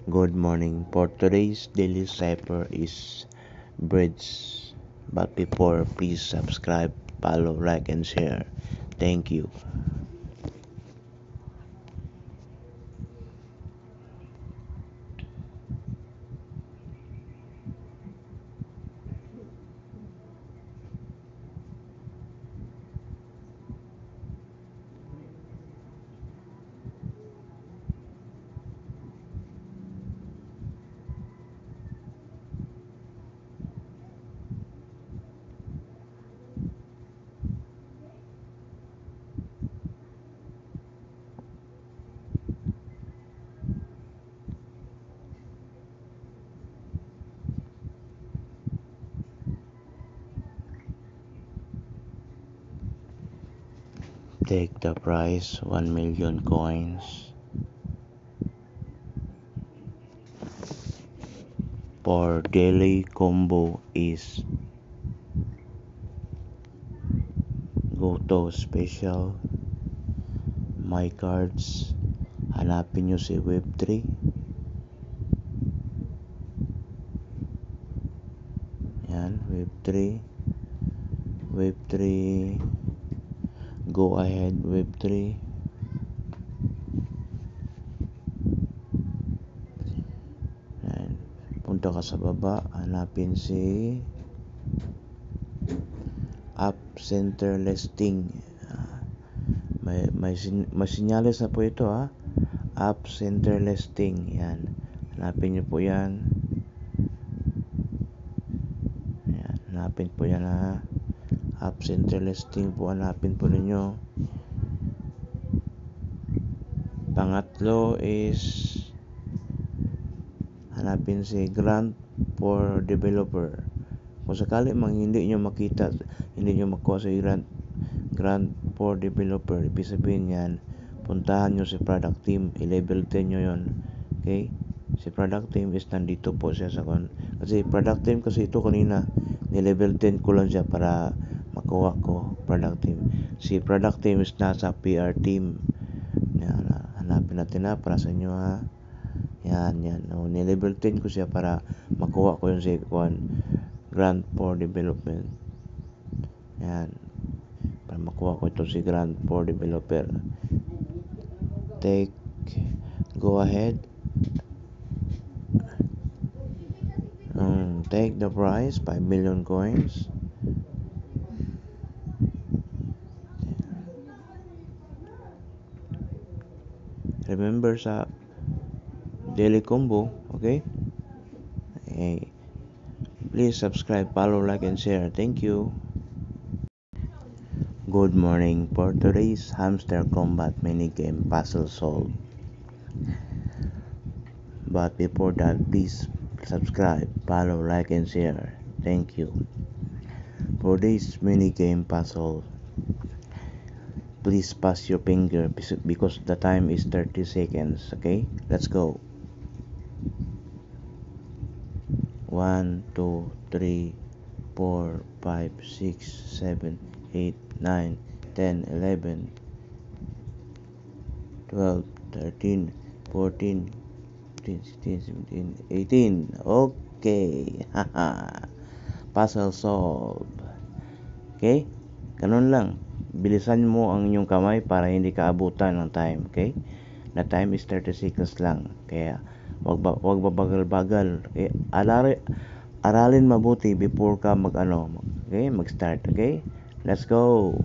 Good morning. For today's daily cipher is bridge. But before, please subscribe, follow, like, and share. Thank you. Take the prize 1 million coins. For daily combo is go to special, my cards. Hanapin nyo si Web3. Yan, Web3. Web3. Go ahead, Web3. Yan. Punta ka sa baba, hanapin si App Center Listing. May sinyalis na po ito ha. App Center Listing. Yan. Hanapin nyo po yan. Yan. Hanapin po yan ha. App Center Listing po. Hanapin po ninyo. Pangatlo is hanapin si Grant for Developer. Kung sakali mang hindi nyo makita, hindi nyo makuha si Grant for Developer, ibig sabihin yan, puntahan nyo si Product Team, i-level 10 nyo yon. Okay? Si Product Team is nandito po siya sa kasi Product Team kasi ito kanina, ni-level 10 ko lang siya para makuha ko Product Team. Si Product Team is nasa PR Team. Yan, hanapin natin na para sa inyo ha. Yan. Ni-level 10 ko siya para makuha ko yung si Grant for Development. Yan. Para makuha ko ito si Grant for Developer. Go ahead. Take the prize 5 million coins. Remember sa daily combo, okay? Hey, please subscribe, follow, like, and share. Thank you. Good morning. For today's hamster combat minigame puzzle solve. But before that, please subscribe, follow, like, and share. Thank you. For this minigame puzzle, please pass your finger because the time is 30 seconds. Okay, let's go. 1, 2, 3, 4, 5, 6, 7, 8, 9, 10, 11, 12, 13, 14, 15, 16, 17, 18. Okay. Puzzle solved. Okay? Ganun lang. Bilisan mo ang inyong kamay para hindi ka abutan ng time. Okay? The time is 30 seconds lang. Kaya wag babagal-bagal. Okay? Aralin mabuti before ka mag-start. Okay? Let's go.